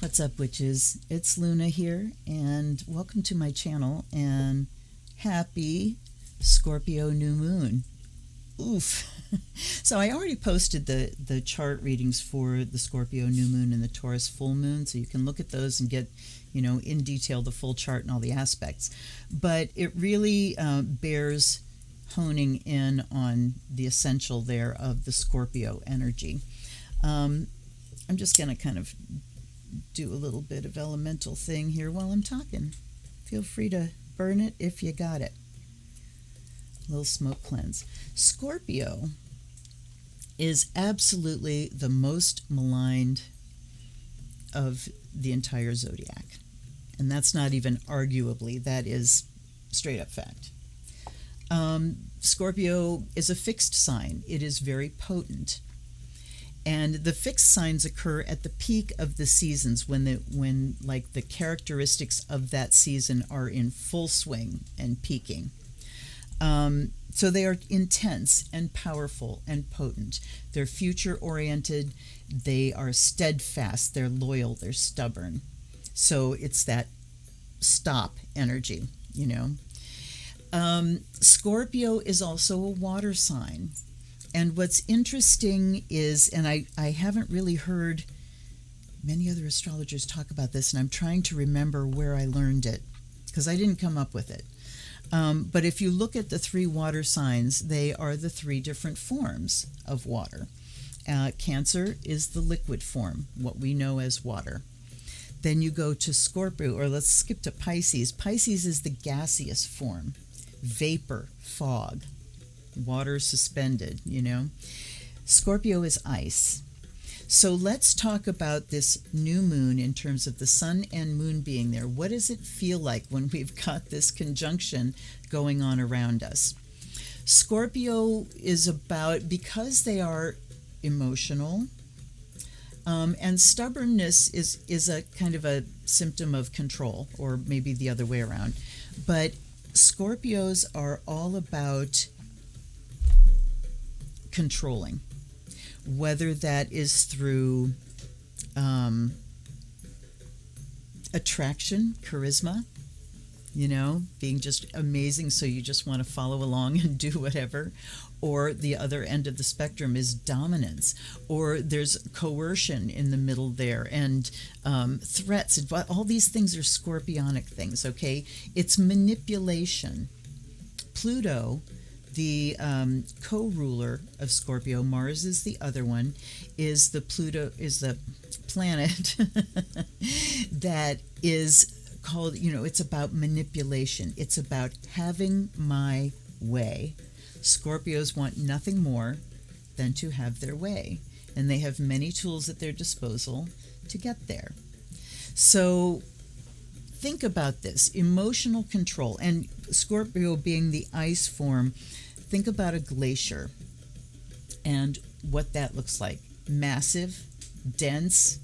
What's up, witches? It's Luna here, and welcome to my channel, and happy Scorpio new moon. Oof. So I already posted the chart readings for the Scorpio new moon and the Taurus full moon, so you can look at those and get, in detail the full chart and all the aspects. But it really bears honing in on the essential there of the Scorpio energy. I'm just going to kind of do a little bit of elemental thing here while I'm talking. Feel free to burn it if you got it. A little smoke cleanse. Scorpio is absolutely the most maligned of the entire zodiac. And that's not even arguably, that is straight up fact. Scorpio is a fixed sign. It is very potent. And the fixed signs occur at the peak of the seasons when the characteristics of that season are in full swing and peaking. So they are intense and powerful and potent. They're future oriented. They are steadfast. They're loyal. They're stubborn. So it's that stop energy, Scorpio is also a water sign. And what's interesting is, and I haven't really heard many other astrologers talk about this, and I'm trying to remember where I learned it, because I didn't come up with it. But if you look at the three water signs, they are the three different forms of water. Cancer is the liquid form, what we know as water. Then you go to Scorpio, or let's skip to Pisces. Pisces is the gaseous form, vapor, fog. Water suspended, Scorpio is ice. So let's talk about this new moon in terms of the sun and moon being there. What does it feel like when we've got this conjunction going on around us? Scorpio is about, because they are emotional, and stubbornness is a kind of a symptom of control, or maybe the other way around. But Scorpios are all about controlling, whether that is through attraction, charisma, being just amazing, so you just want to follow along and do whatever, or the other end of the spectrum is dominance, or there's coercion in the middle there, and threats. All these things are scorpionic things, okay? It's manipulation. Pluto, the co-ruler of Scorpio, Mars is the other one, is the planet that is called, it's about manipulation. It's about having my way. Scorpios want nothing more than to have their way, and they have many tools at their disposal to get there. So think about this, emotional control, and Scorpio being the ice form. Think about a glacier and what that looks like. Massive, dense,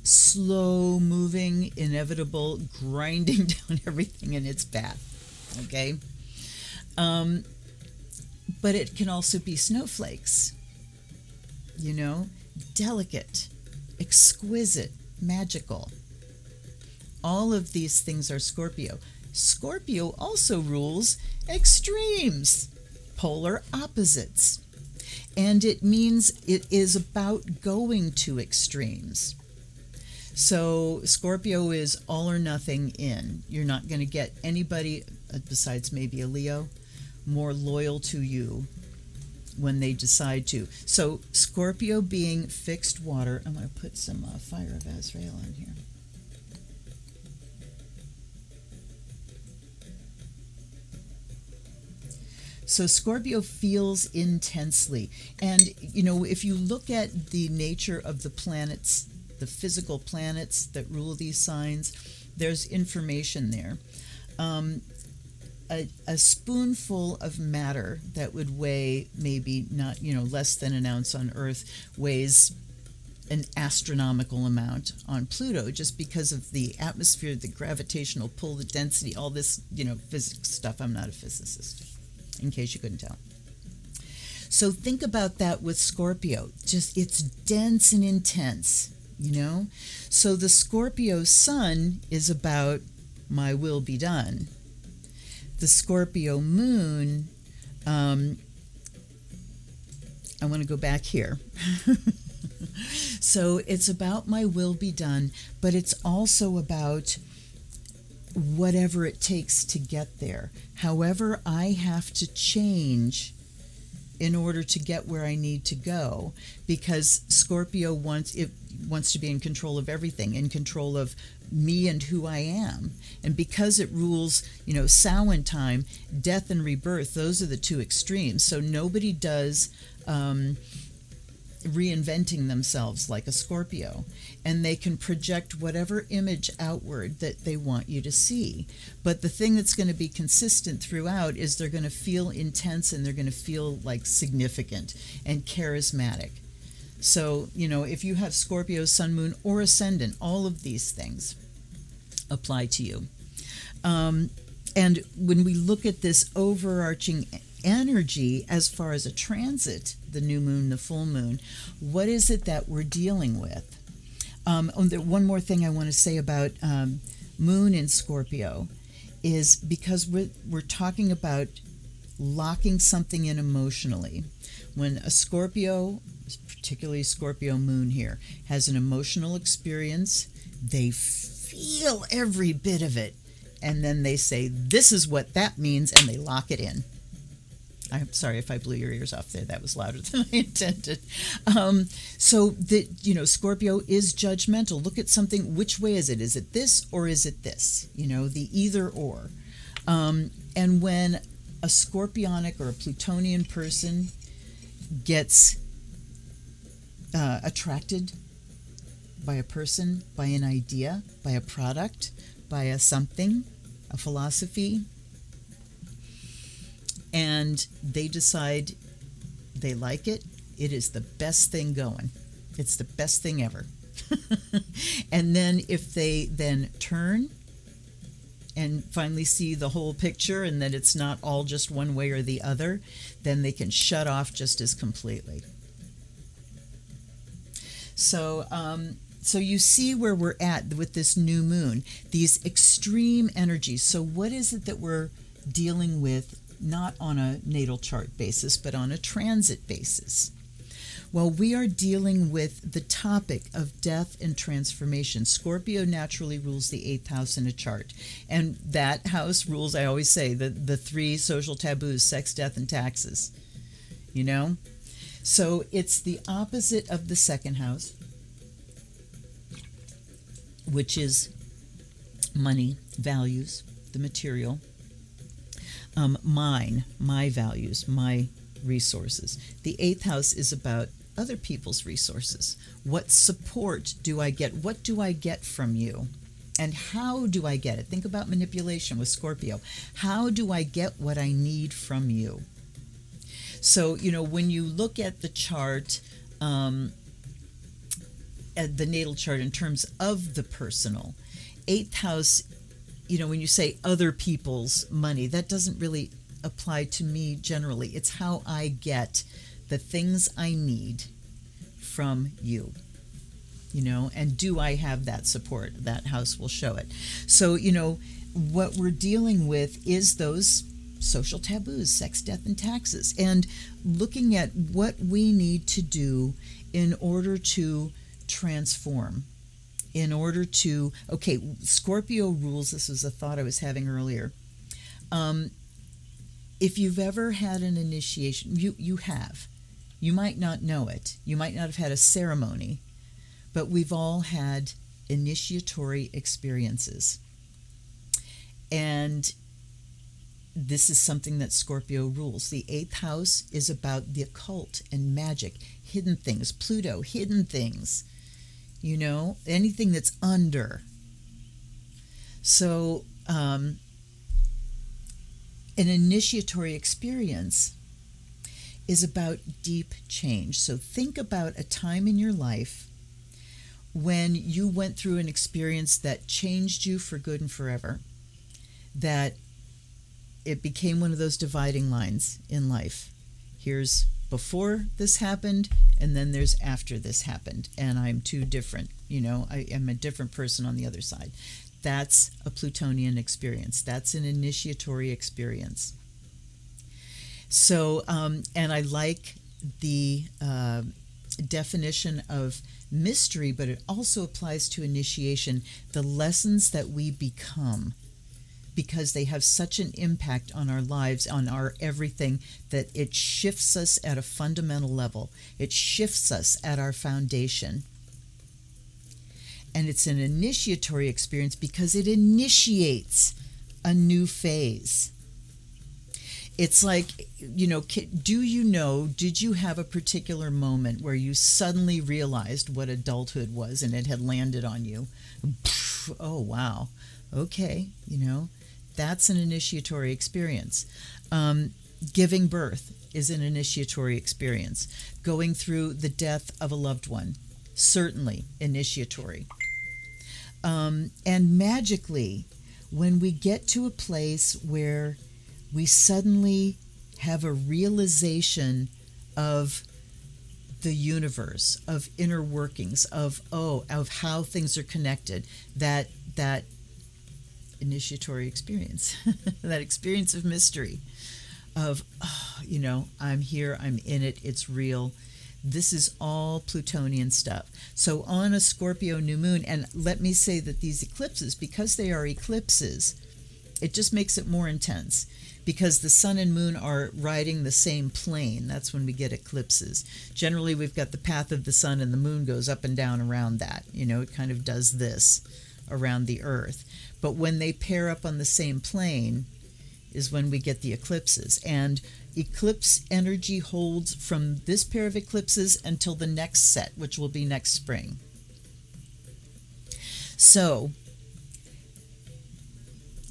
slow moving, inevitable, grinding down everything in its path, okay? But it can also be snowflakes, delicate, exquisite, magical. All of these things are Scorpio. Scorpio also rules extremes, polar opposites. And it means it is about going to extremes. So Scorpio is all or nothing in. You're not going to get anybody, besides maybe a Leo, more loyal to you when they decide to. So Scorpio being fixed water, I'm going to put some Fire of Azrael on here. So Scorpio feels intensely. And, if you look at the nature of the planets, the physical planets that rule these signs, there's information there. A spoonful of matter that would weigh maybe not, less than an ounce on Earth weighs an astronomical amount on Pluto, just because of the atmosphere, the gravitational pull, the density, all this, physics stuff. I'm not a physicist, in case you couldn't tell. So think about that with Scorpio. Just, it's dense and intense. you know? So the Scorpio sun is about my will be done. The Scorpio moon, I want to go back here. So it's about my will be done, but it's also about whatever it takes to get there. However, I have to change in order to get where I need to go, because Scorpio wants to be in control of everything, in control of me and who I am. And because it rules, Samhain time, death and rebirth, those are the two extremes. So nobody does reinventing themselves like a Scorpio, and they can project whatever image outward that they want you to see. But the thing that's going to be consistent throughout is they're going to feel intense, and they're going to feel like significant and charismatic. So, if you have Scorpio, Sun, Moon, or Ascendant, all of these things apply to you. And when we look at this overarching energy as far as a transit, the new moon, the full moon, what is it that we're dealing with? One more thing I want to say about moon in Scorpio is because we're talking about locking something in emotionally. When a Scorpio, particularly Scorpio moon here, has an emotional experience, they feel every bit of it, and then they say, this is what that means, and they lock it in. I'm sorry if I blew your ears off there. That was louder than I intended. So that, Scorpio is judgmental. Look at something. Which way is it? Is it this or is it this? The either or. And when a Scorpionic or a Plutonian person gets attracted by a person, by an idea, by a product, by a something, a philosophy, and they decide they like it, it is the best thing going. It's the best thing ever. And then if they then turn and finally see the whole picture, and that it's not all just one way or the other, then they can shut off just as completely. So you see where we're at with this new moon, these extreme energies. So what is it that we're dealing with, not on a natal chart basis, but on a transit basis? Well, we are dealing with the topic of death and transformation. Scorpio naturally rules the 8th house in a chart. And that house rules, I always say, the three social taboos: sex, death, and taxes. So it's the opposite of the 2nd house, which is money, values, the material. My values, my resources. The 8th house is about other people's resources. What support do I get? What do I get from you? And how do I get it? Think about manipulation with Scorpio. How do I get what I need from you? So, when you look at the chart, at the natal chart in terms of the personal, 8th house, when you say other people's money, that doesn't really apply to me generally. It's how I get the things I need from you, and do I have that support? That house will show it. So, what we're dealing with is those social taboos: sex, death, and taxes, and looking at what we need to do in order to transform. In order to, Scorpio rules, this was a thought I was having earlier. If you've ever had an initiation, you have. You might not know it. You might not have had a ceremony, but we've all had initiatory experiences. And this is something that Scorpio rules. The 8th house is about the occult and magic, hidden things, Pluto, hidden things. Anything that's under. So, an initiatory experience is about deep change. So think about a time in your life when you went through an experience that changed you for good and forever, that it became one of those dividing lines in life. Here's before this happened, and then there's after this happened, and I'm two different. I am a different person on the other side. That's a Plutonian experience. That's an initiatory experience. So, and I like the definition of mystery, but it also applies to initiation, the lessons that we become, because they have such an impact on our lives, on our everything, that it shifts us at a fundamental level. It shifts us at our foundation. And it's an initiatory experience because it initiates a new phase. It's like, did you have a particular moment where you suddenly realized what adulthood was and it had landed on you? Oh, wow. Okay, that's an initiatory experience. Giving birth is an initiatory experience. Going through the death of a loved one, certainly initiatory. And magically, when we get to a place where we suddenly have a realization of the universe, of inner workings, of how things are connected, that initiatory experience, that experience of mystery, of, I'm here, I'm in it, it's real. This is all Plutonian stuff. So on a Scorpio new moon, and let me say that these eclipses, because they are eclipses, it just makes it more intense, because the sun and moon are riding the same plane. That's when we get eclipses. Generally, we've got the path of the sun, and the moon goes up and down around that. It kind of does this around the Earth. But when they pair up on the same plane is when we get the eclipses. And eclipse energy holds from this pair of eclipses until the next set, which will be next spring. So,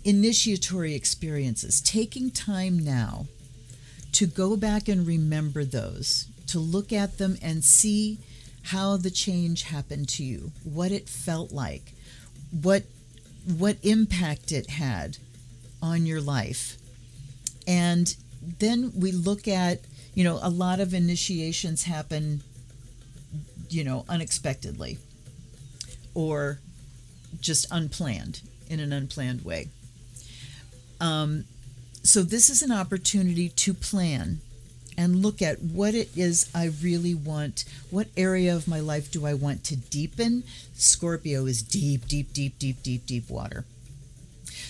initiatory experiences, taking time now to go back and remember those, to look at them and see how the change happened to you, what it felt like, what impact it had on your life. And then we look at, a lot of initiations happen, unexpectedly or just unplanned, in an unplanned way. So this is an opportunity to plan and look at what it is I really want. What area of my life do I want to deepen? Scorpio is deep, deep, deep, deep, deep, deep water.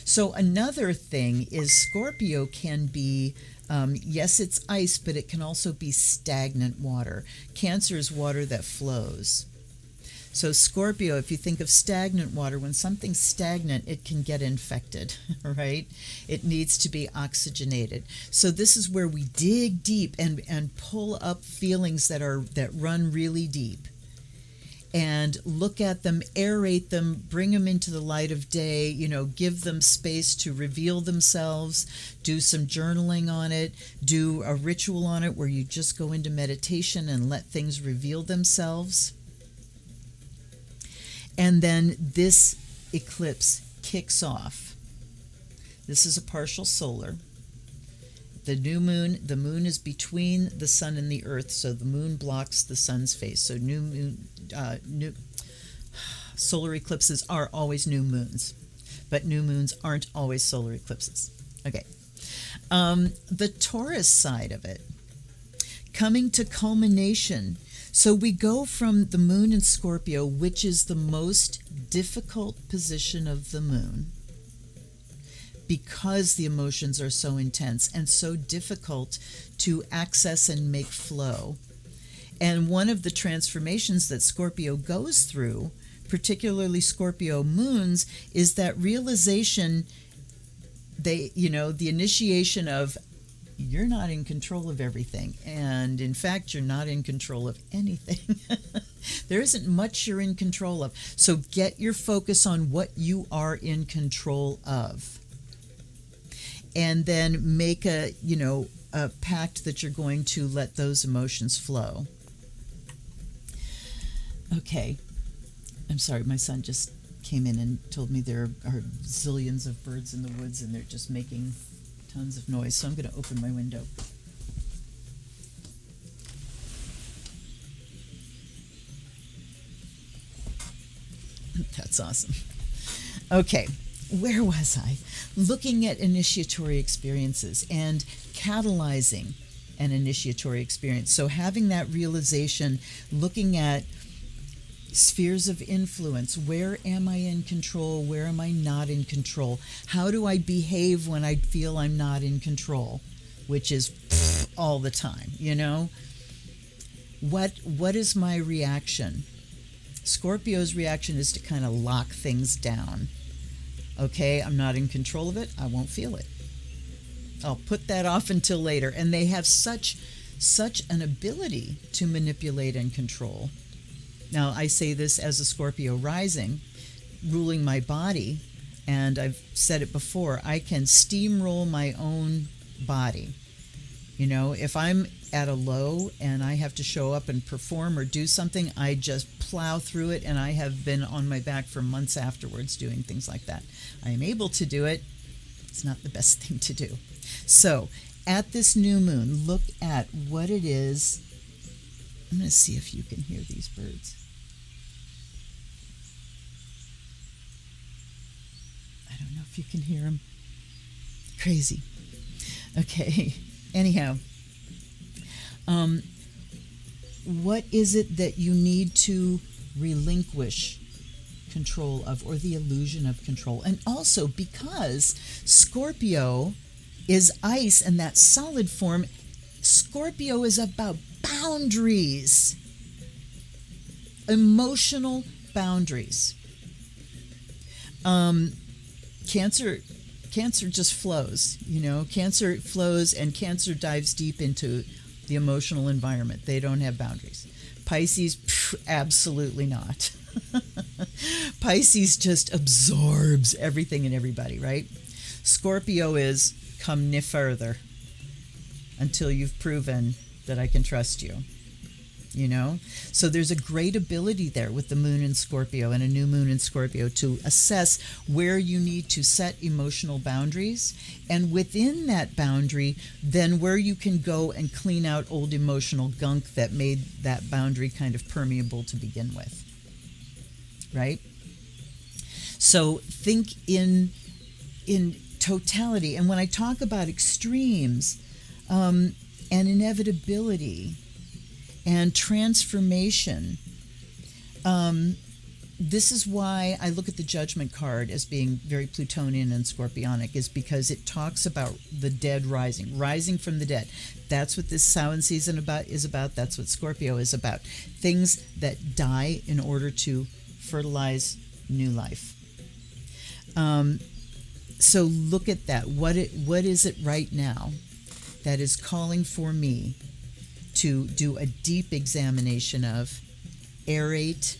So another thing is Scorpio can be, yes, it's ice, but it can also be stagnant water. Cancer is water that flows. So Scorpio, if you think of stagnant water, when something's stagnant, it can get infected, right? It needs to be oxygenated. So this is where we dig deep and pull up feelings that run really deep, and look at them, aerate them, bring them into the light of day, give them space to reveal themselves, do some journaling on it, do a ritual on it where you just go into meditation and let things reveal themselves. And then this eclipse kicks off. This is a partial solar. The new moon, the moon is between the sun and the earth, so the moon blocks the sun's face. So new solar eclipses are always new moons, but new moons aren't always solar eclipses. Okay. The Taurus side of it, coming to culmination. So we go from the moon in Scorpio, which is the most difficult position of the moon, because the emotions are so intense and so difficult to access and make flow. And one of the transformations that Scorpio goes through, particularly Scorpio moons, is that realization, the initiation of, you're not in control of everything. And in fact, you're not in control of anything. There isn't much you're in control of. So get your focus on what you are in control of. And then make a pact that you're going to let those emotions flow. Okay. I'm sorry, my son just came in and told me there are zillions of birds in the woods and they're just making tons of noise, so I'm going to open my window. That's awesome. Okay, where was I? Looking at initiatory experiences and catalyzing an initiatory experience. So having that realization, looking at spheres of influence. Where am I in control? Where am I not in control? How do I behave when I feel I'm not in control? Which is all the time, you know? What is my reaction? Scorpio's reaction is to kind of lock things down. Okay, I'm not in control of it. I won't feel it. I'll put that off until later. And they have such an ability to manipulate and control. Now, I say this as a Scorpio rising, ruling my body, and I've said it before, I can steamroll my own body. You know, if I'm at a low and I have to show up and perform or do something, I just plow through it, and I have been on my back for months afterwards doing things like that. I am able to do it. It's not the best thing to do. So, at this new moon, look at what it is. I'm going to see if you can hear these birds. I don't know if you can hear them. Crazy. Okay. Anyhow, what is it that you need to relinquish control of, or the illusion of control? And also, because Scorpio is ice and that solid form, Scorpio is about boundaries, emotional boundaries. Cancer just flows, you know. Cancer flows, and Cancer dives deep into the emotional environment. They don't have boundaries. Pisces, absolutely not. Pisces just absorbs everything and everybody, right? Scorpio is come no further until you've proven that I can trust you. You know, so there's a great ability there with the moon in Scorpio and a new moon in Scorpio to assess where you need to set emotional boundaries, and within that boundary, then where you can go and clean out old emotional gunk that made that boundary kind of permeable to begin with. Right? So think in totality. And when I talk about extremes and inevitability and transformation, this is why I look at the Judgment card as being very Plutonian and Scorpionic, is because it talks about the dead rising from the dead. That's what this Samhain season is about. That's what Scorpio is about. Things that die in order to fertilize new life. So look at that. What is it right now that is calling for me to do a deep examination of, aerate,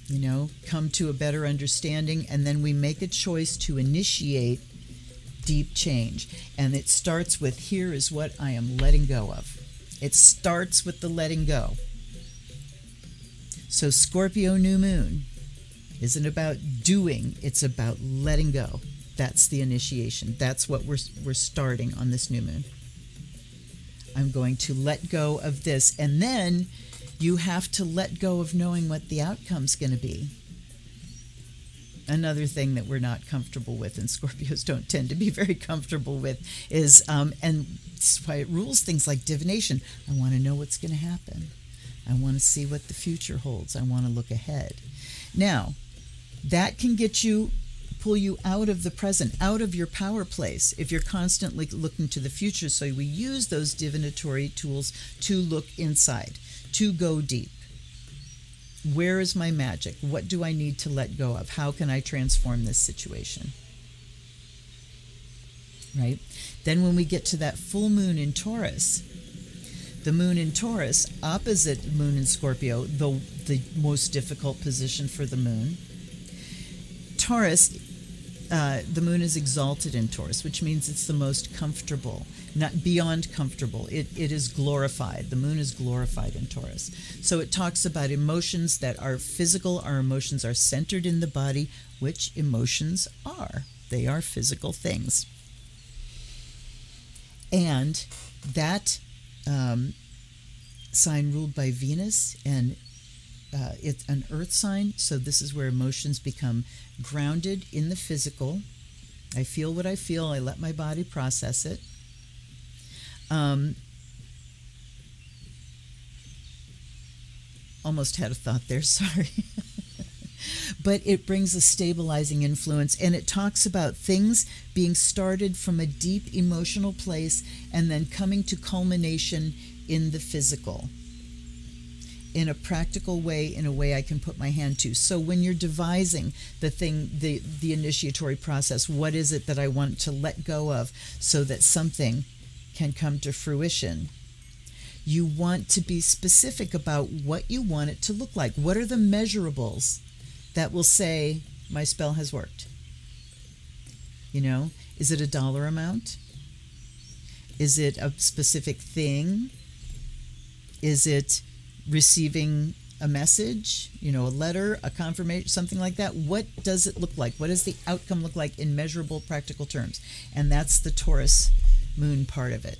you know, come to a better understanding, and then we make a choice to initiate deep change. And it starts with, here is what I am letting go of. It starts with the letting go. So Scorpio new moon isn't about doing, it's about letting go. That's the initiation. That's what we're starting on this new moon. I'm going to let go of this, and then you have to let go of knowing what the outcome's going to be. Another thing that we're not comfortable with, and Scorpios don't tend to be very comfortable with, is, and that's why it rules things like divination. I want to know what's going to happen. I want to see what the future holds. I want to look ahead. Now, that can pull you out of the present, out of your power place, if you're constantly looking to the future. So we use those divinatory tools to look inside, to go deep. Where is my magic? What do I need to let go of? How can I transform this situation? Right? Then when we get to that full moon in Taurus, the moon in Taurus, opposite moon in Scorpio, the most difficult position for the moon. Taurus, the moon is exalted in Taurus, which means it's the most comfortable, not beyond comfortable. It is glorified. The moon is glorified in Taurus. So it talks about emotions that are physical. Our emotions are centered in the body, which emotions are. They are physical things. And that sign ruled by Venus and it's an earth sign, so this is where emotions become grounded in the physical. I feel what I feel. I let my body process it. Almost had a thought there, sorry. But it brings a stabilizing influence, and it talks about things being started from a deep emotional place and then coming to culmination in the physical, in a practical way, in a way I can put my hand to. So when you're devising the thing, the initiatory process, what is it that I want to let go of so that something can come to fruition? You want to be specific about what you want it to look like. What are the measurables that will say my spell has worked? You know, is it a dollar amount? Is it a specific thing? Is it receiving a message, you know, a letter, a confirmation, something like that? What does it look like? What does the outcome look like in measurable, practical terms? And that's the Taurus moon part of it.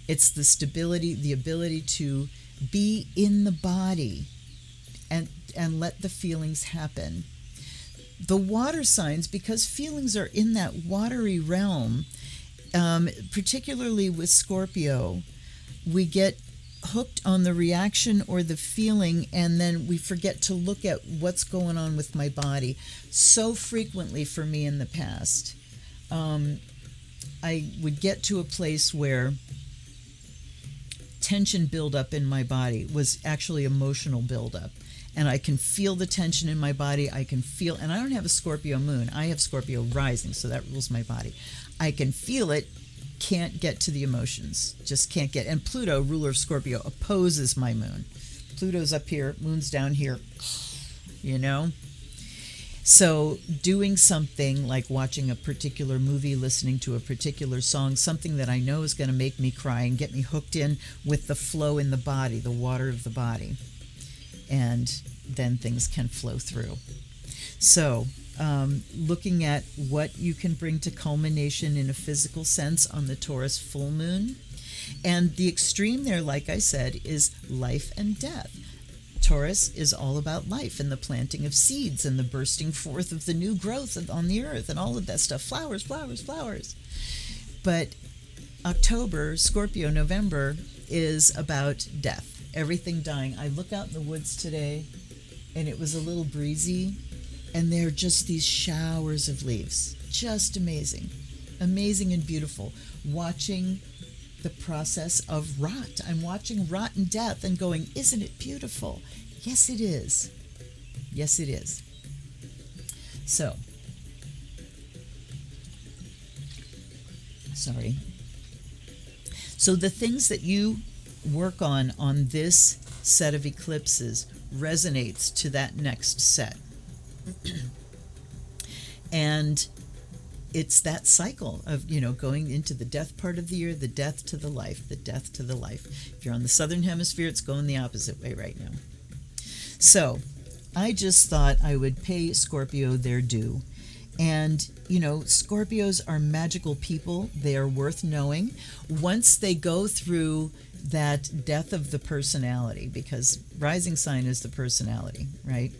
It's the stability, the ability to be in the body and let the feelings happen. The water signs, because feelings are in that watery realm, particularly with Scorpio, we get hooked on the reaction or the feeling, and then we forget to look at what's going on with my body. So frequently for me in the past, I would get to a place where tension buildup in my body was actually emotional buildup. And I can feel the tension in my body. I can feel, and I don't have a Scorpio moon. I have Scorpio rising, so that rules my body. I can feel it, can't get to the emotions, just can't get. And Pluto, ruler of Scorpio, opposes my moon. Pluto's up here, moon's down here, you know? So doing something like watching a particular movie, listening to a particular song, something that I know is going to make me cry and get me hooked in with the flow in the body, the water of the body. And then things can flow through. So looking at what you can bring to culmination in a physical sense on the Taurus full moon. And the extreme there, like I said, is life and death. Taurus is all about life and the planting of seeds and the bursting forth of the new growth on the earth and all of that stuff. Flowers, flowers, flowers. But October, Scorpio, November is about death. Everything dying. I look out in the woods today, and it was a little breezy, and there are just these showers of leaves. Just amazing. Amazing and beautiful. Watching the process of rot. I'm watching rot and death and going, isn't it beautiful? Yes, it is. Yes, it is. So, sorry. So the things that you work on this set of eclipses resonates to that next set. And it's that cycle of, you know, going into the death part of the year, the death to the life, the death to the life. If you're on the southern hemisphere, it's going the opposite way right now. So I just thought I would pay Scorpio their due. And, you know, Scorpios are magical people. They are worth knowing. Once they go through that death of the personality, because rising sign is the personality, right?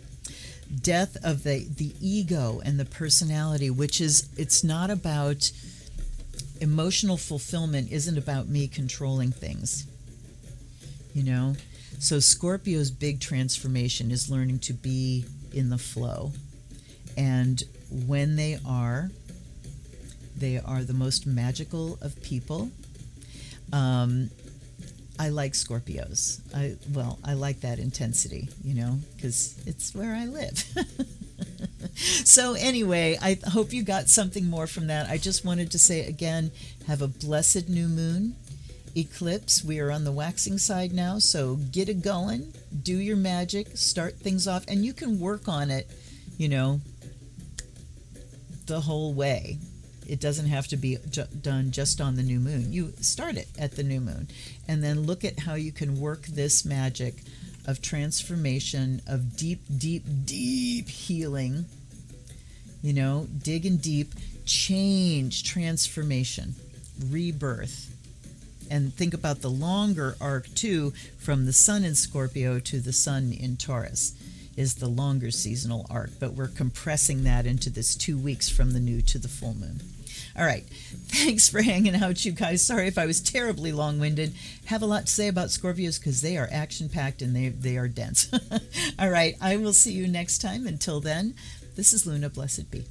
Death of the ego and the personality, which is, it's not about emotional fulfillment, isn't about me controlling things, you know? So Scorpio's big transformation is learning to be in the flow. And when they are the most magical of people. I like Scorpios. I like that intensity, you know, because it's where I live. So anyway, I hope you got something more from that. I just wanted to say again, have a blessed new moon eclipse. We are on the waxing side now, so get it going, do your magic, start things off, and you can work on it, you know, the whole way. It doesn't have to be done just on the new moon. You start it at the new moon and then look at how you can work this magic of transformation, of deep, deep, deep healing, you know, digging deep, change, transformation, rebirth, And think about the longer arc too, from the sun in Scorpio to the sun in Taurus is the longer seasonal arc, but we're compressing that into this 2 weeks from the new to the full moon. All right. Thanks for hanging out, you guys. Sorry if I was terribly long-winded. Have a lot to say about Scorpios because they are action-packed and they are dense. All right. I will see you next time. Until then, this is Luna. Blessed be.